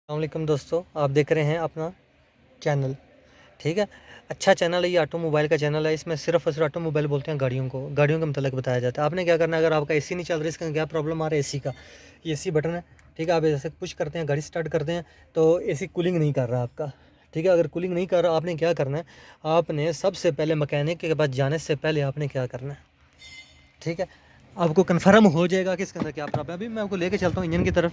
अस्सलामुअलैकुम दोस्तों, आप देख रहे हैं अपना चैनल। ठीक है, अच्छा चैनल है ये, ऑटोमोबाइल का चैनल है। इसमें सिर्फ और सिर्फ ऑटोमोबाइल बोलते हैं, गाड़ियों के मतलब बताया जाता है। आपने क्या करना है, अगर आपका एसी नहीं चल रहा, इसका क्या प्रॉब्लम आ रहा है एसी का, ये एसी बटन है। ठीक है, आप जैसे पुश करते हैं, गाड़ी स्टार्ट करते हैं तो एसी कूलिंग नहीं कर रहा आपका। ठीक है, अगर कूलिंग नहीं कर रहा, आपने क्या करना है, आपने सबसे पहले मैकेनिक के पास जाने से पहले आपने क्या करना है, ठीक है, आपको कन्फर्म हो जाएगा कि इसके अंदर क्या प्रॉब्लम है। अभी मैं आपको लेके चलता हूँ इंजन की तरफ।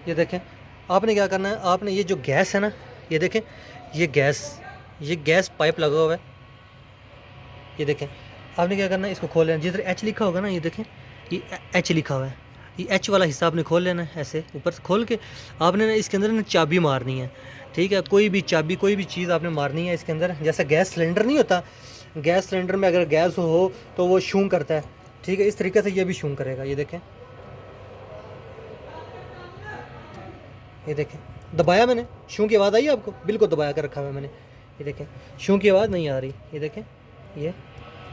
ये देखें, आपने क्या करना है, आपने ये जो गैस है ना, ये देखें, ये गैस पाइप लगा हुआ है। ये देखें, आपने क्या करना है, इसको खोल लेना। जिधर एच लिखा होगा ना, ये देखें, ये एच लिखा हुआ है। ये एच वाला हिस्सा आपने खोल लेना है, ऐसे ऊपर से खोल के आपने ना इसके अंदर ना चाबी मारनी है। ठीक है, कोई भी चाबी, कोई भी चीज़ आपने मारनी है इसके अंदर। जैसे गैस सिलेंडर नहीं होता, गैस सिलेंडर में अगर गैस हो तो वो शूं करता है। ठीक है, इस तरीके से ये भी शूं करेगा। ये देखें, ये देखें, दबाया मैंने, शू की आवाज़ आई आपको, बिल्कुल दबाया कर रखा हुआ है मैंने। ये देखें, शू की आवाज़ नहीं आ रही। ये देखें, ये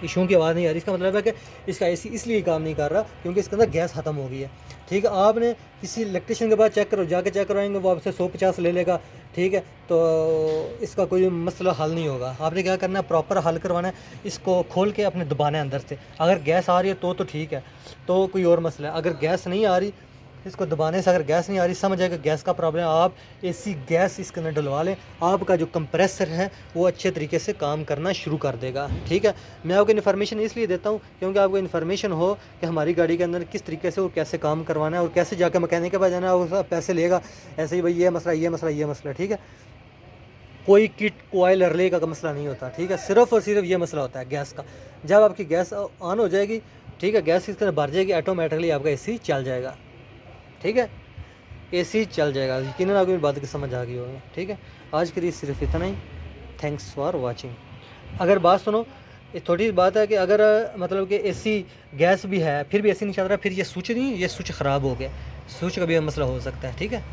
शू की आवाज़ नहीं आ रही। इसका मतलब है कि इसका एसी इसलिए काम नहीं कर रहा क्योंकि इसके अंदर गैस ख़त्म हो गई है। ठीक है, आपने किसी इलेक्ट्रिशियन के पास चेक करो, जाके चेक करवाएंगे, वो आपसे 150 ले लेगा। ठीक है, तो इसका कोई मसला हल नहीं होगा। आपने क्या करना है, प्रॉपर हल करवाना है। इसको खोल के अपने दबाना है अंदर से। अगर गैस आ रही है तो ठीक है, तो कोई और मसला है। अगर गैस नहीं आ रही, इसको दबाने से अगर गैस नहीं आ रही, समझ आएगा गैस का प्रॉब्लम है। आप एसी गैस इसके अंदर डलवा लें, आपका जो कंप्रेसर है वो अच्छे तरीके से काम करना शुरू कर देगा। ठीक है, मैं आपको इन्फॉर्मेशन इसलिए देता हूँ क्योंकि आपको इन्फॉर्मेशन हो कि हमारी गाड़ी के अंदर किस तरीके से और कैसे काम करवाना है और कैसे जाकर मैकेनिक के पास जाना है। वो पैसे लेगा ऐसे ही, भाई ये मसला, ये मसला, ये मसला। ठीक है, कोई किट कोयल रले का मसला नहीं होता। ठीक है, सिर्फ और सिर्फ ये मसला होता है गैस का। जब आपकी गैस ऑन हो जाएगी, ठीक है, गैस इसके अंदर भर जाएगी, ऑटोमेटिकली आपका एसी चल जाएगा। ठीक है, एसी चल जाएगा। यकीनन आपको मेरी बात की समझ आ गई होगी। ठीक है, आज के लिए सिर्फ इतना ही। Thanks for watching. अगर बात सुनो, ये थोड़ी सी बात है कि अगर मतलब कि एसी गैस भी है फिर भी एसी नहीं चल रहा, फिर ये स्विच नहीं, ये स्विच ख़राब हो गया, स्विच का भी मसला हो सकता है। ठीक है।